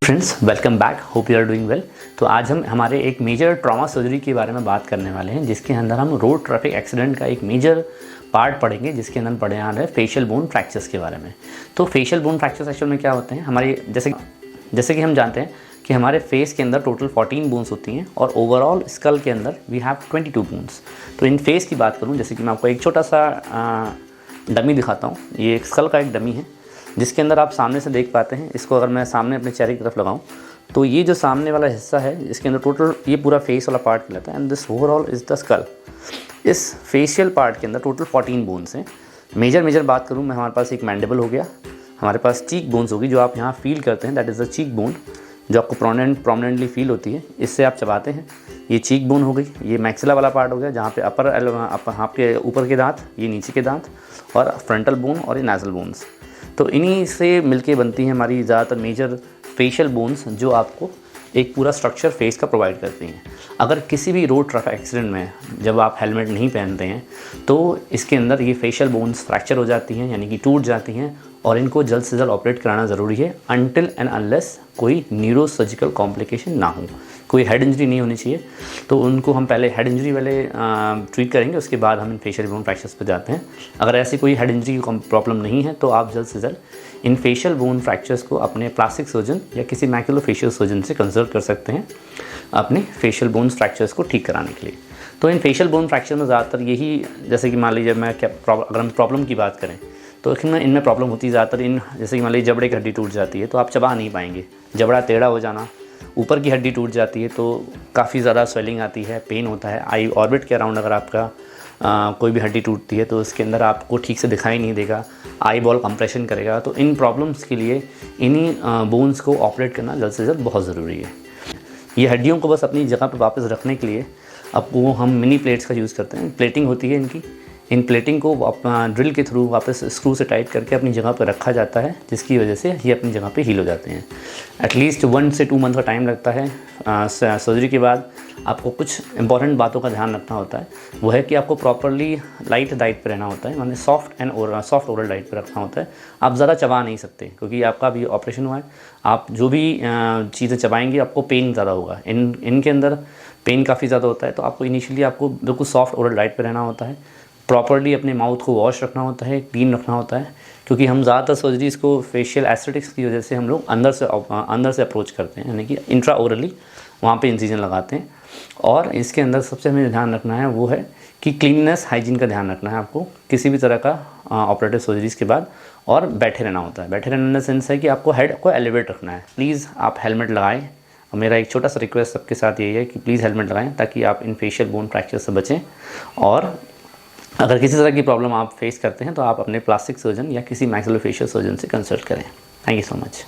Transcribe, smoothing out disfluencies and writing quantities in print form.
Friends welcome back, hope you are doing well. तो आज हम हमारे एक मेजर ट्रॉमा सर्जरी के बारे में बात करने वाले हैं, जिसके अंदर हम रोड ट्रैफिक एक्सीडेंट का एक मेजर पार्ट पढ़ेंगे, जिसके अंदर पढ़े आ रहे हैं फेशियल बोन फ्रैक्चर्स के बारे में। तो फेशियल बोन फ्रैक्चर्स एक्चुअल में क्या होते हैं, हमारे जैसे कि हम जानते हैं कि हमारे फेस के अंदर टोटल 14 बोन्स होती हैं और ओवरऑल स्कल के अंदर वी हैव 22 बोन्स। तो इन फेस की बात करूँ, जैसे कि मैं आपको एक छोटा सा डमी दिखाता हूँ। ये एक स्कल का एक डमी है, जिसके अंदर आप सामने से देख पाते हैं। इसको अगर मैं सामने अपने चेहरे की तरफ लगाऊं तो ये जो सामने वाला हिस्सा है, इसके अंदर टोटल ये पूरा फेस वाला पार्ट कहलाता है, and this overall is the skull. इस फेशियल पार्ट के अंदर टोटल 14 बोन्स हैं। मेजर बात करूं मैं, हमारे पास एक मैंडिबल हो गया, हमारे पास चीक बोन्स होगी जो आप यहाँ फील करते हैं, that is the cheek bone, जो आपको प्रोमिनेंटली फील होती है, इससे आप चबाते हैं। ये चीक बोन हो गई, ये मैक्सिला वाला पार्ट हो गया जहाँ पे अपर आपके ऊपर के दांत, ये नीचे के दांत, और फ्रंटल बोन और ये नेज़ल बोन्स। तो इन्हीं से मिलके बनती हैं हमारी ज़्यादातर मेजर फेशियल बोन्स, जो आपको एक पूरा स्ट्रक्चर फेस का प्रोवाइड करती हैं। अगर किसी भी रोड ट्रैफिक एक्सीडेंट में जब आप हेलमेट नहीं पहनते हैं तो इसके अंदर ये फेशियल बोन्स फ्रैक्चर हो जाती हैं, यानी कि टूट जाती हैं, और इनको जल्द से जल्द ऑपरेट कराना ज़रूरी है, अनटिल एंड अनलेस कोई न्यूरोसर्जिकल कॉम्प्लिकेशन ना हो, कोई हेड इंजरी नहीं होनी चाहिए। तो उनको हम पहले हेड इंजरी वाले ट्रीट करेंगे, उसके बाद हम इन फेशियल बोन फ्रैक्चर्स पर जाते हैं। अगर ऐसी कोई हेड इंजरी की प्रॉब्लम नहीं है तो आप जल्द से जल्द इन फेशियल बोन फ्रैक्चर्स को अपने प्लास्टिक सर्जन या किसी मैक्युलोफेशियल सर्जन से कंसल्ट कर सकते हैं अपने फेशियल बोन फ्रैक्चर्स को ठीक कराने के लिए। तो इन फेशियल बोन फ्रैक्चर में ज़्यादातर यही, जैसे कि मान लीजिए अगर हम प्रॉब्लम की बात करें तो इनमें प्रॉब्लम होती है ज़्यादातर जैसे कि मान लीजिए जबड़े की हड्डी टूट जाती है तो आप चबा नहीं पाएंगे, जबड़ा टेढ़ा हो जाना, ऊपर की हड्डी टूट जाती है तो काफ़ी ज़्यादा स्वेलिंग आती है, पेन होता है। आई ऑर्बिट के अराउंड अगर आपका कोई भी हड्डी टूटती है तो इसके अंदर आपको ठीक से दिखाई नहीं देगा, आई बॉल कंप्रेशन करेगा। तो इन प्रॉब्लम्स के लिए इन्हीं बोन्स को ऑपरेट करना जल्द से जल्द बहुत ज़रूरी है। ये हड्डियों को बस अपनी जगह पर वापस रखने के लिए अब वो हम मिनी प्लेट्स का यूज़ करते हैं। प्लेटिंग होती है इनकी, इन प्लेटिंग को ड्रिल के थ्रू वापस स्क्रू से टाइट करके अपनी जगह पर रखा जाता है, जिसकी वजह से ये अपनी जगह पे हील हो जाते हैं। एटलीस्ट 1 से 2 मंथ का टाइम लगता है। सर्जरी के बाद आपको कुछ इंपॉर्टेंट बातों का ध्यान रखना होता है, वो है कि आपको प्रॉपरली लाइट डाइट पर रहना होता है, माने सॉफ्ट ओरल डाइट पर रखना होता है। आप ज़्यादा चबा नहीं सकते क्योंकि आपका भी ऑपरेशन हुआ है। आप जो भी चीज़ें चबाएंगे आपको पेन ज़्यादा होगा, इनके अंदर पेन काफ़ी ज़्यादा होता है। तो आपको इनिशियली आपको बिल्कुल सॉफ्ट ओरल डाइट पर रहना होता है, प्रॉपरली अपने माउथ को वॉश रखना होता है, क्लीन रखना होता है, क्योंकि हम ज़्यादातर सर्जरीज़ को फेशियल एस्थेटिक्स की वजह से हम लोग अंदर से अप्रोच करते हैं, यानी कि इंट्रा ओरली वहाँ पे इंसिजन लगाते हैं। और इसके अंदर सबसे हमें ध्यान रखना है वो है कि क्लीननेस, हाइजीन का ध्यान रखना है आपको किसी भी तरह का ऑपरेटिव सर्जरीज़ के बाद। और बैठे रहना होता है, बैठे रहने इन द सेंस है कि आपको हेड को एलिवेट रखना है। प्लीज़ आप हेलमेट लगाएँ। मेरा एक छोटा सा रिक्वेस्ट सबके साथ यही है कि प्लीज़ हेलमेट लगाएं, ताकि आप इन फेशियल बोन फ्रैक्चर से बचें। और अगर किसी तरह की प्रॉब्लम आप फेस करते हैं तो आप अपने प्लास्टिक सर्जन या किसी मैक्सिलोफेशियल सर्जन से कंसल्ट करें। Thank you so much.